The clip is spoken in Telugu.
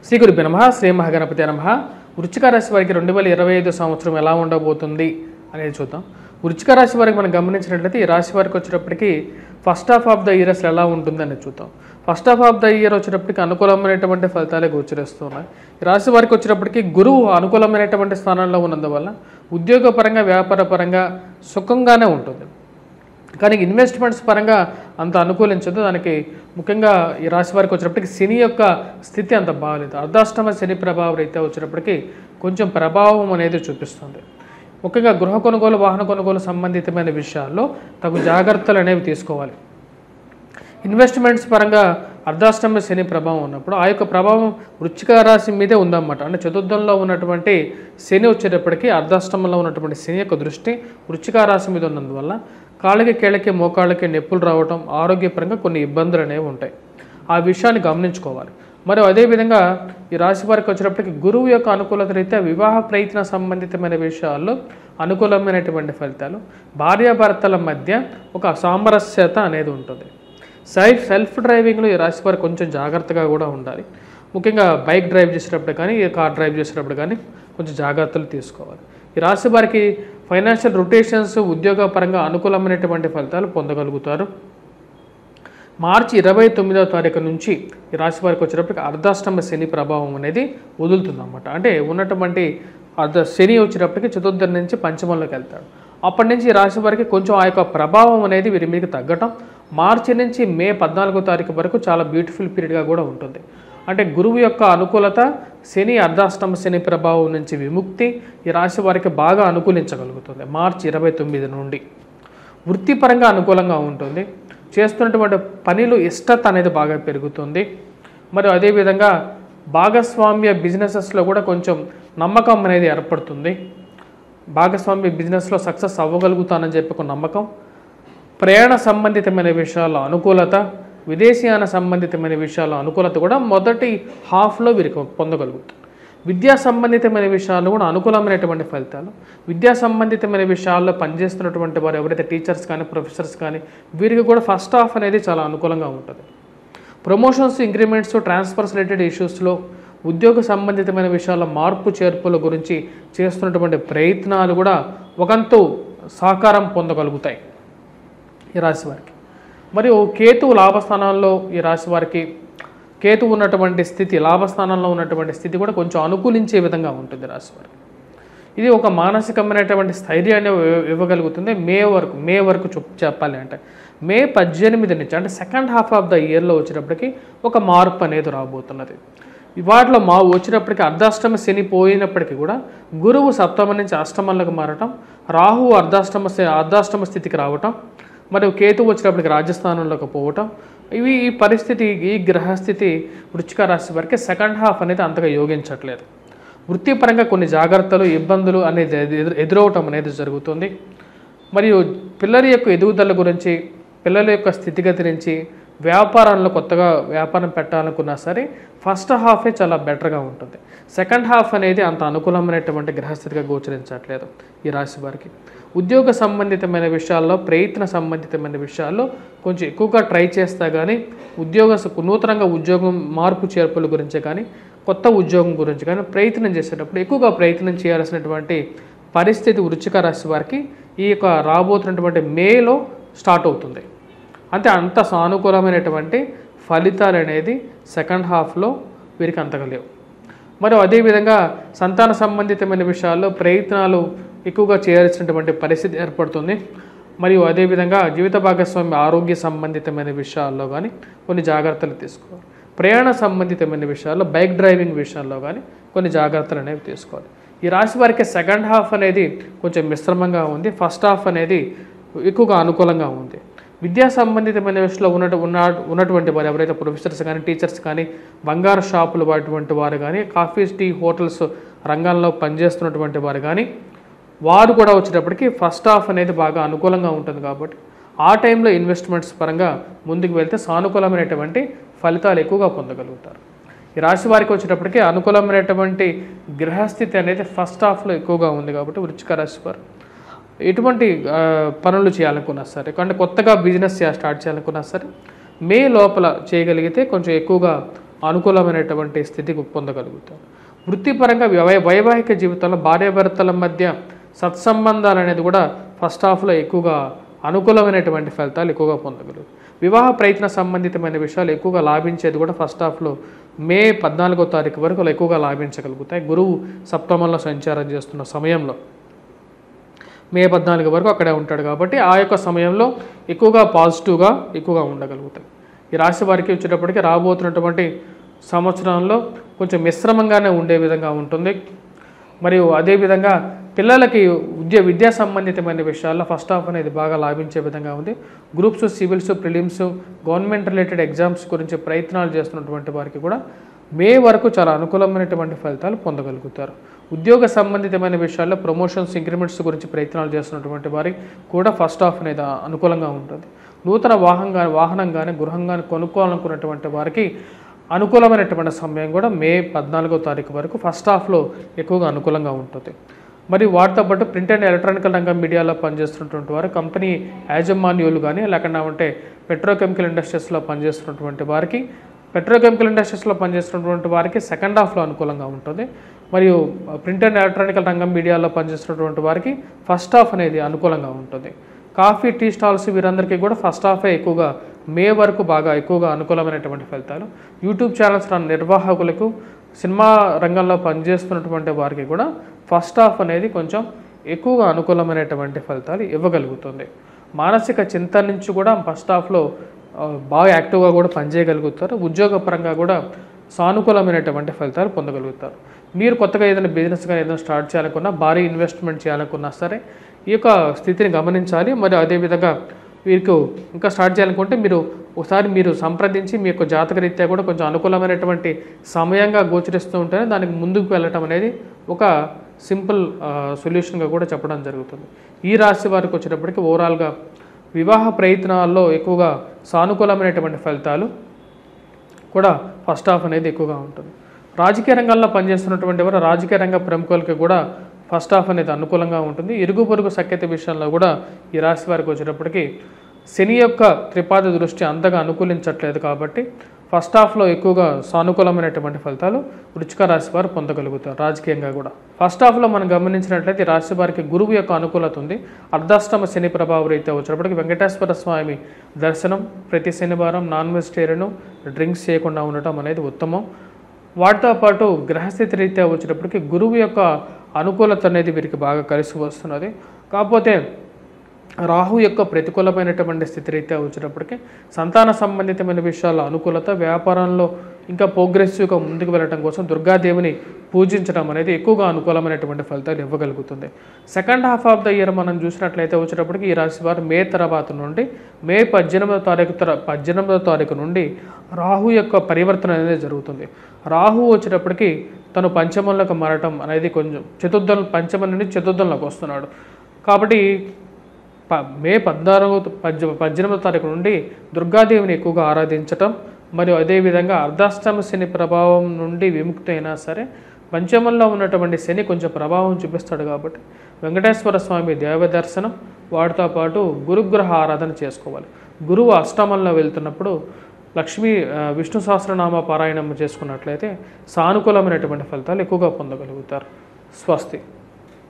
శ్రీ గురుభ్యో నమః. శ్రీ మహాగణపతి నమః. వృశ్చిక రాశి వారికి 2025 సంవత్సరం ఎలా ఉండబోతుంది అనేది చూద్దాం. వృశ్చిక రాశి వారికి మనం గమనించినట్లయితే ఈ రాశి వారికి వచ్చేటప్పటికి first half of the year అసలు ఎలా ఉంటుంది అనేది చూద్దాం. First half of the year వచ్చేటప్పటికి అనుకూలమైనటువంటి ఫలితాలే గోచరిస్తున్నాయి. ఈ రాశి వారికి వచ్చేటప్పటికి గురువు అనుకూలమైనటువంటి స్థానంలో ఉన్నందువల్ల ఉద్యోగపరంగా వ్యాపారపరంగా సుఖంగానే ఉంటుంది. కానీ ఇన్వెస్ట్మెంట్స్ పరంగా అంత అనుకూలించదు. దానికి ముఖ్యంగా ఈ రాశి వారికి వచ్చేటప్పటికి శని యొక్క స్థితి అంత బాగాలేదు. అర్ధాష్టమ శని ప్రభావ రీత్యా వచ్చేటప్పటికి కొంచెం ప్రభావం అనేది చూపిస్తుంది. ముఖ్యంగా గృహ కొనుగోలు వాహన కొనుగోలు సంబంధితమైన విషయాల్లో తగు జాగ్రత్తలు అనేవి తీసుకోవాలి. ఇన్వెస్ట్మెంట్స్ పరంగా అర్ధాష్టమ శని ప్రభావం ఉన్నప్పుడు ఆ యొక్క ప్రభావం వృశ్చిక రాశి మీదే ఉందన్నమాట. అంటే చతుర్థంలో ఉన్నటువంటి శని వచ్చేటప్పటికి అర్ధాష్టమంలో ఉన్నటువంటి శని యొక్క దృష్టి వృశ్చిక రాశి మీద ఉన్నందువల్ల కాళ్ళకి కీళ్ళకి మోకాళ్ళకి నొప్పులు రావటం, ఆరోగ్యపరంగా కొన్ని ఇబ్బందులు అనేవి ఉంటాయి. ఆ విషయాన్ని గమనించుకోవాలి. మరి అదేవిధంగా ఈ రాశి వారికి వచ్చేటప్పటికి గురువు యొక్క అనుకూలత రీత్యా వివాహ ప్రయత్న సంబంధితమైన విషయాల్లో అనుకూలమైనటువంటి ఫలితాలు, భార్యాభర్తల మధ్య ఒక సామరస్యత అనేది ఉంటుంది. సెల్ఫ్ డ్రైవింగ్లో ఈ రాశి వారికి కొంచెం జాగ్రత్తగా కూడా ఉండాలి. ముఖ్యంగా బైక్ డ్రైవ్ చేసేటప్పుడు కానీ కార్ డ్రైవ్ చేసేటప్పుడు కానీ కొంచెం జాగ్రత్తలు తీసుకోవాలి. ఈ రాశి వారికి ఫైనాన్షియల్ రొటేషన్స్ ఉద్యోగపరంగా అనుకూలమైనటువంటి ఫలితాలు పొందగలుగుతారు. మార్చి 29వ తారీఖు నుంచి ఈ రాశి వారికి వచ్చేటప్పటికి అర్ధాష్టమ శని ప్రభావం అనేది వదులుతుందన్నమాట. అంటే ఉన్నటువంటి శని వచ్చేటప్పటికి చతుర్థం నుంచి పంచమంలోకి వెళ్తాడు. అప్పటి నుంచి ఈ రాశి వారికి కొంచెం ఆ యొక్క ప్రభావం అనేది వీరి మీకు తగ్గటం, మార్చి నుంచి మే 14వ తారీఖు వరకు చాలా బ్యూటిఫుల్ పీరియడ్గా కూడా ఉంటుంది. అంటే గురువు యొక్క అనుకూలత, శని అర్ధాష్టమ శని ప్రభావం నుంచి విముక్తి ఈ రాశి వారికి బాగా అనుకూలించగలుగుతుంది. మార్చి 29 నుండి వృత్తిపరంగా అనుకూలంగా ఉంటుంది. చేస్తున్నటువంటి పనిలో ఇష్టత అనేది బాగా పెరుగుతుంది. మరియు అదేవిధంగా భాగస్వామ్య బిజినెసెస్లో కూడా కొంచెం నమ్మకం అనేది ఏర్పడుతుంది. భాగస్వామ్య బిజినెస్లో సక్సెస్ అవ్వగలుగుతానని చెప్పి ఒక నమ్మకం, ప్రయాణ సంబంధితమైన విషయాల్లో అనుకూలత, విదేశీయాన సంబంధితమైన విషయాల్లో అనుకూలత కూడా మొదటి హాఫ్లో వీరికి పొందగలుగుతారు. విద్యా సంబంధితమైన విషయాల్లో కూడా అనుకూలమైనటువంటి ఫలితాలు, విద్యా సంబంధితమైన విషయాల్లో పనిచేస్తున్నటువంటి వారు ఎవరైతే టీచర్స్ కానీ ప్రొఫెసర్స్ కానీ వీరికి కూడా ఫస్ట్ హాఫ్ అనేది చాలా అనుకూలంగా ఉంటుంది. ప్రమోషన్స్, ఇంక్రిమెంట్స్, ట్రాన్స్ఫర్స్ రిలేటెడ్ ఇష్యూస్లో ఉద్యోగ సంబంధితమైన విషయాల్లో మార్పు చేర్పుల గురించి చేస్తున్నటువంటి ప్రయత్నాలు కూడా ఒకంతు సహకారం పొందగలుగుతాయి ఈ రాశి వారికి. మరియు కేతువు లాభస్థానాల్లో ఈ రాశి వారికి కేతువు ఉన్నటువంటి స్థితి, లాభస్థానంలో ఉన్నటువంటి స్థితి కూడా కొంచెం అనుకూలించే విధంగా ఉంటుంది రాశి వారికి. ఇది ఒక మానసికమైనటువంటి స్థైర్యాన్ని ఇవ్వగలుగుతుంది. మే వరకు చెప్పాలి అంటే మే 18 నుంచి అంటే సెకండ్ హాఫ్ ఆఫ్ ద ఇయర్లో వచ్చేటప్పటికి ఒక మార్పు అనేది రాబోతున్నది. వాటిలో వచ్చినప్పటికీ అర్ధాష్టమ శని పోయినప్పటికీ కూడా గురువు సప్తమ నుంచి అష్టమంలోకి మారటం, రాహు అర్ధాష్టమ స్థితికి రావటం, మరియు కేతువు వచ్చినప్పటికి రాజస్థానంలోకి పోవటం, ఈ పరిస్థితి, ఈ గ్రహస్థితి వృశ్చిక రాశి వారికి సెకండ్ హాఫ్ అనేది అంతగా యోగించట్లేదు. వృత్తిపరంగా కొన్ని జాగ్రత్తలు, ఇబ్బందులు అనేది ఎదురవటం అనేది జరుగుతుంది. మరియు పిల్లల యొక్క ఎదుగుదల గురించి, పిల్లల యొక్క స్థితిగతి నుంచి, వ్యాపారంలో కొత్తగా వ్యాపారం పెట్టాలనుకున్నా సరే ఫస్ట్ హాఫే చాలా బెటర్గా ఉంటుంది. సెకండ్ హాఫ్ అనేది అంత అనుకూలమైనటువంటి గ్రహస్థితిగా గోచరించట్లేదు ఈ రాశి వారికి. ఉద్యోగ సంబంధితమైన విషయాల్లో, ప్రయత్న సంబంధితమైన విషయాల్లో కొంచెం ఎక్కువగా ట్రై చేస్తా కానీ నూతనంగా ఉద్యోగం మార్పు చేర్పుల గురించి కానీ కొత్త ఉద్యోగం గురించి కానీ ప్రయత్నం చేసేటప్పుడు ఎక్కువగా ప్రయత్నం చేయాల్సినటువంటి పరిస్థితి వృశ్చిక రాశి వారికి ఈ యొక్క రాబోతున్నటువంటి మేలో స్టార్ట్ అవుతుంది. అంత సానుకూలమైనటువంటి ఫలితాలు అనేది సెకండ్ హాఫ్లో వీరికి అంతగా లేవు. మరియు అదేవిధంగా సంతాన సంబంధితమైన విషయాల్లో ప్రయత్నాలు ఎక్కువగా చేయాల్సినటువంటి పరిస్థితి ఏర్పడుతుంది. మరియు అదేవిధంగా జీవిత భాగస్వామి ఆరోగ్య సంబంధితమైన విషయాల్లో కానీ కొన్ని జాగ్రత్తలు తీసుకోవాలి. ప్రయాణ సంబంధితమైన విషయాల్లో, బైక్ డ్రైవింగ్ విషయాల్లో కానీ కొన్ని జాగ్రత్తలు అనేవి తీసుకోవాలి. ఈ రాశి వారికి సెకండ్ హాఫ్ అనేది కొంచెం మిశ్రమంగా ఉంది. ఫస్ట్ హాఫ్ అనేది ఎక్కువగా అనుకూలంగా ఉంది. విద్యా సంబంధితమైన విషయంలో ఉన్నటువంటి వారు ఎవరైతే ప్రొఫెసర్స్ కానీ టీచర్స్ కానీ బంగారు షాపులు వాటివంటి వారు కానీ కాఫీ టీ హోటల్స్ రంగంలో పనిచేస్తున్నటువంటి వారు కానీ వారు కూడా వచ్చేటప్పటికి ఫస్ట్ హాఫ్ అనేది బాగా అనుకూలంగా ఉంటుంది. కాబట్టి ఆ టైంలో ఇన్వెస్ట్మెంట్స్ పరంగా ముందుకు వెళ్తే సానుకూలమైనటువంటి ఫలితాలు ఎక్కువగా పొందగలుగుతారు. ఈ రాశి వారికి వచ్చేటప్పటికి అనుకూలమైనటువంటి గ్రహస్థితి అనేది ఫస్ట్ హాఫ్లో ఎక్కువగా ఉంది. కాబట్టి వృశ్చిక రాశి వారు ఎటువంటి పనులు చేయాలనుకున్నా సరే, అంటే కొత్తగా బిజినెస్ స్టార్ట్ చేయాలనుకున్నా సరే మే లోపల చేయగలిగితే కొంచెం ఎక్కువగా అనుకూలమైనటువంటి స్థితికి పొందగలుగుతారు. వృత్తిపరంగా వైవాహిక జీవితంలో భార్యాభర్తల మధ్య సత్సంబంధాలు అనేది కూడా ఫస్ట్ హాఫ్లో ఎక్కువగా అనుకూలమైనటువంటి ఫలితాలు ఎక్కువగా పొందగలుగుతారు. వివాహ ప్రయత్న సంబంధితమైన విషయాలు ఎక్కువగా లాభించేది కూడా ఫస్ట్ హాఫ్లో మే 14వ తారీఖు వరకు ఎక్కువగా లాభించగలుగుతాయి. గురువు సప్తమంలో సంచారం చేస్తున్న సమయంలో మే 14 వరకు అక్కడే ఉంటాడు కాబట్టి ఆ యొక్క సమయంలో ఎక్కువగా పాజిటివ్గా ఎక్కువగా ఉండగలుగుతాయి. ఈ రాశి వారికి వచ్చేటప్పటికి రాబోతున్నటువంటి సంవత్సరంలో కొంచెం మిశ్రమంగానే ఉండే విధంగా ఉంటుంది. మరియు అదేవిధంగా పిల్లలకి విద్యా సంబంధితమైన విషయాల్లో ఫస్ట్ హాఫ్ అనేది బాగా లాభించే విధంగా ఉంది. Groups, civils, prelims, government related exams గురించి ప్రయత్నాలు చేస్తున్నటువంటి వారికి కూడా మే వరకు చాలా అనుకూలమైనటువంటి ఫలితాలు పొందగలుగుతారు. ఉద్యోగ సంబంధితమైన విషయాల్లో ప్రమోషన్స్, ఇంక్రిమెంట్స్ గురించి ప్రయత్నాలు చేస్తున్నటువంటి వారికి కూడా ఫస్ట్ హాఫ్ అనేది అనుకూలంగా ఉంటుంది. నూతన వాహనం కానీ గృహం కానీ కొనుక్కోవాలనుకున్నటువంటి వారికి అనుకూలమైనటువంటి సమయం కూడా మే 14వ తారీఖు వరకు ఫస్ట్ హాఫ్లో ఎక్కువగా అనుకూలంగా ఉంటుంది. మరియు వాటితో పాటు ప్రింట్ అండ్ ఎలక్ట్రానికల్ రంగం మీడియాలో పనిచేస్తున్నటువంటి వారు, కంపెనీ యాజమాన్యులు కానీ లేకుండా ఉంటే పెట్రోకెమికల్ ఇండస్ట్రీస్లో పనిచేస్తున్నటువంటి వారికి, పెట్రోకెమికల్ ఇండస్ట్రీస్లో పనిచేస్తున్నటువంటి వారికి సెకండ్ హాఫ్లో అనుకూలంగా ఉంటుంది. మరియు ప్రింట్ అండ్ ఎలక్ట్రానికల్ రంగం మీడియాలో పనిచేస్తున్నటువంటి వారికి ఫస్ట్ హాఫ్ అనేది అనుకూలంగా ఉంటుంది. కాఫీ, టీ స్టాల్స్ వీరందరికీ కూడా ఫస్ట్ హాఫే ఎక్కువగా మే వరకు బాగా ఎక్కువగా అనుకూలమైనటువంటి ఫలితాలు. యూట్యూబ్ ఛానల్స్ నిర్వాహకులకు, సినిమా రంగంలో పనిచేస్తున్నటువంటి వారికి కూడా ఫస్ట్ హాఫ్ అనేది కొంచెం ఎక్కువగా అనుకూలమైనటువంటి ఫలితాలు ఇవ్వగలుగుతుంది. మానసిక చింతన నుంచి కూడా ఫస్ట్ హాఫ్లో బాగా యాక్టివ్గా కూడా పనిచేయగలుగుతారు. ఉద్యోగపరంగా కూడా సానుకూలమైనటువంటి ఫలితాలు పొందగలుగుతారు. మీరు కొత్తగా ఏదైనా బిజినెస్ కానీ ఏదైనా స్టార్ట్ చేయాలనుకున్నా, భారీ ఇన్వెస్ట్మెంట్ చేయాలనుకున్నా సరే ఈ యొక్క స్థితిని గమనించాలి. మరి అదేవిధంగా వీరికి ఇంకా స్టార్ట్ చేయాలనుకుంటే ఒకసారి మీరు సంప్రదించి మీ యొక్క జాతకరీత్యా కూడా కొంచెం అనుకూలమైనటువంటి సమయంగా గోచరిస్తూ ఉంటేనే దానికి ముందుకు వెళ్ళటం అనేది ఒక సింపుల్ సొల్యూషన్గా కూడా చెప్పడం జరుగుతుంది. ఈ రాశి వారికి వచ్చేటప్పటికి ఓవరాల్గా వివాహ ప్రయత్నాల్లో ఎక్కువగా సానుకూలమైనటువంటి ఫలితాలు కూడా ఫస్ట్ హాఫ్ అనేది ఎక్కువగా ఉంటుంది. రాజకీయ రంగంలో పనిచేస్తున్నటువంటి వారు, రాజకీయ రంగ ప్రముఖులకి కూడా ఫస్ట్ హాఫ్ అనేది అనుకూలంగా ఉంటుంది. ఇరుగు పొరుగు సఖ్యత విషయంలో కూడా ఈ రాశి వారికి వచ్చేటప్పటికి శని యొక్క త్రిపాద దృష్టి అంతగా అనుకూలించట్లేదు కాబట్టి ఫస్ట్ హాఫ్లో ఎక్కువగా సానుకూలమైనటువంటి ఫలితాలు వృశ్చిక రాశి వారు పొందగలుగుతారు. రాజకీయంగా కూడా ఫస్ట్ హాఫ్లో మనం గమనించినట్లయితే ఈ రాశి వారికి గురువు యొక్క అనుకూలత ఉంది. అర్ధాష్టమ శని ప్రభావ రీత్యా వచ్చినప్పటికీ వెంకటేశ్వర స్వామి దర్శనం, ప్రతి శనివారం నాన్ వెజిటేరియన్ డ్రింక్స్ చేయకుండా ఉండటం అనేది ఉత్తమం. వాటితో పాటు గ్రహస్థితి రీత్యా వచ్చేటప్పటికి గురువు యొక్క అనుకూలత అనేది వీరికి బాగా కలిసి వస్తున్నది. కాకపోతే రాహు యొక్క ప్రతికూలమైనటువంటి స్థితి రీత్యా వచ్చినప్పటికీ సంతాన సంబంధితమైన విషయాల అనుకూలత, వ్యాపారంలో ఇంకా ప్రోగ్రెసివ్గా ముందుకు వెళ్ళడం కోసం దుర్గాదేవిని పూజించడం అనేది ఎక్కువగా అనుకూలమైనటువంటి ఫలితాలు ఇవ్వగలుగుతుంది. Second half of the year మనం చూసినట్లయితే వచ్చేటప్పటికి ఈ రాశి వారు మే తర్వాత నుండి మే 18వ తారీఖు నుండి రాహు యొక్క పరివర్తన అనేది జరుగుతుంది. రాహు వచ్చేటప్పటికి తను పంచమంలోకి మారటం అనేది కొంచెం పంచమం నుండి చతుర్థంలోకి వస్తున్నాడు కాబట్టి మే 18వ తారీఖు నుండి దుర్గాదేవిని ఎక్కువగా ఆరాధించటం, మరియు అదేవిధంగా అర్ధాష్టమ శని ప్రభావం నుండి విముక్తి అయినా సరే పంచమంలో ఉన్నటువంటి శని కొంచెం ప్రభావం చూపిస్తాడు కాబట్టి వెంకటేశ్వర స్వామి దేవ దర్శనం, వాటితో పాటు గురుగ్రహ ఆరాధన చేసుకోవాలి. గురువు అష్టమంలో వెళ్తున్నప్పుడు విష్ణు సహస్రనామ పారాయణం చేసుకున్నట్లయితే సానుకూలమైనటువంటి ఫలితాలు ఎక్కువగా పొందగలుగుతారు. స్వస్తి.